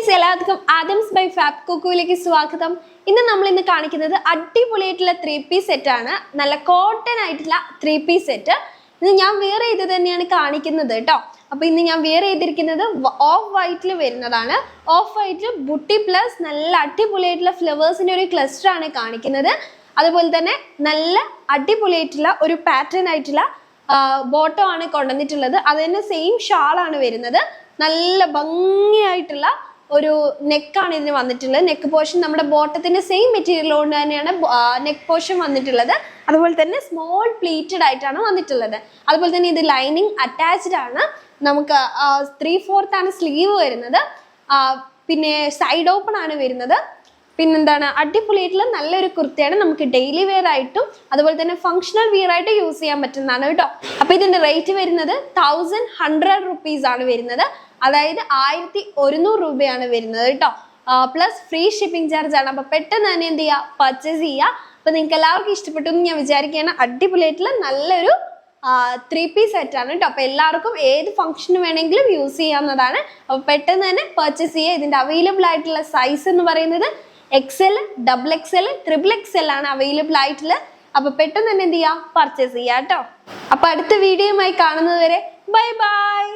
Friends, എല്ലാവർക്കും Adams by fab കോക്കോയിലേക്ക് സ്വാഗതം. ഇന്ന് കാണിക്കുന്നത് അടിപൊളിയായിട്ടുള്ള 3-piece സെറ്റ് ആണ്. നല്ല കോട്ടൺ ആയിട്ടുള്ള 3-piece സെറ്റ്. ഇത് ഞാൻ വെയർ ചെയ്ത് തന്നെയാണ് കാണിക്കുന്നത് കേട്ടോ. അപ്പൊ ഇന്ന് ഞാൻ വെയർ ചെയ്തിരിക്കുന്നത് ഓഫ് വൈറ്റിൽ വരുന്നതാണ്. ഓഫ് വൈറ്റ് ബുട്ടി പ്ലസ് നല്ല അടിപൊളിയായിട്ടുള്ള ഫ്ലവേഴ്സിന്റെ ഒരു ക്ലസ്റ്റർ ആണ് കാണിക്കുന്നത്. അതുപോലെ തന്നെ നല്ല അടിപൊളിയായിട്ടുള്ള ഒരു പാറ്റേൺ ആയിട്ടുള്ള ബോട്ടം ആണ് കൊണ്ടുവന്നിട്ടുള്ളത്. അത് തന്നെ സെയിം ഷാളാണ് വരുന്നത്. നല്ല ഭംഗിയായിട്ടുള്ള ഒരു നെക്കാണ് ഇതിന് വന്നിട്ടുള്ളത്. നെക്ക് പോർഷൻ നമ്മുടെ ബോട്ടത്തിന്റെ സെയിം മെറ്റീരിയൽ കൊണ്ട് തന്നെയാണ് നെക്ക് പോർഷൻ വന്നിട്ടുള്ളത്. അതുപോലെ തന്നെ സ്മോൾ പ്ലീറ്റഡ് ആയിട്ടാണ് വന്നിട്ടുള്ളത്. അതുപോലെ തന്നെ ഇത് ലൈനിങ് അറ്റാച്ച്ഡ് ആണ്. നമുക്ക് 3/4 ആണ് സ്ലീവ് വരുന്നത്. പിന്നെ സൈഡ് ഓപ്പൺ ആണ് വരുന്നത്. പിന്നെന്താണ്, അടിപൊളിയായിട്ടുള്ള നല്ലൊരു കുർത്തിയാണ്. നമുക്ക് ഡെയിലി വെയർ ആയിട്ടും അതുപോലെ തന്നെ ഫങ്ഷണൽ വെയർ ആയിട്ട് യൂസ് ചെയ്യാൻ പറ്റുന്നതാണ് കേട്ടോ. അപ്പൊ ഇതിന്റെ റേറ്റ് വരുന്നത് 1100 റുപ്പീസ് ആണ് വരുന്നത്. അതായത് 1100 രൂപയാണ് വരുന്നത് കേട്ടോ. പ്ലസ് ഫ്രീ ഷിപ്പിംഗ് ചാർജ് ആണ്. അപ്പൊ പെട്ടെന്ന് തന്നെ എന്ത് ചെയ്യുക, പർച്ചേസ് ചെയ്യുക. അപ്പൊ നിങ്ങൾക്ക് എല്ലാവർക്കും ഇഷ്ടപ്പെട്ടു എന്ന് ഞാൻ വിചാരിക്കുകയാണ്. അടിപൊളിയായിട്ടുള്ള നല്ലൊരു 3-piece സെറ്റ് ആണ് കേട്ടോ. അപ്പൊ എല്ലാവർക്കും ഏത് ഫംഗ്ഷന് വേണമെങ്കിലും യൂസ് ചെയ്യാവുന്നതാണ്. അപ്പൊ പെട്ടെന്ന് തന്നെ പർച്ചേസ് ചെയ്യുക. ഇതിന്റെ അവൈലബിൾ ആയിട്ടുള്ള സൈസ് എന്ന് പറയുന്നത് XL, XXL, XXL ആണ് അവൈലബിൾ ആയിട്ടുള്ളത്. അപ്പൊ പെട്ടെന്ന് തന്നെ എന്ത് ചെയ്യുക, പർച്ചേസ് ചെയ്യുക കേട്ടോ. അപ്പൊ അടുത്ത വീഡിയോയുമായി കാണുന്നത് വരെ ബൈ ബൈ.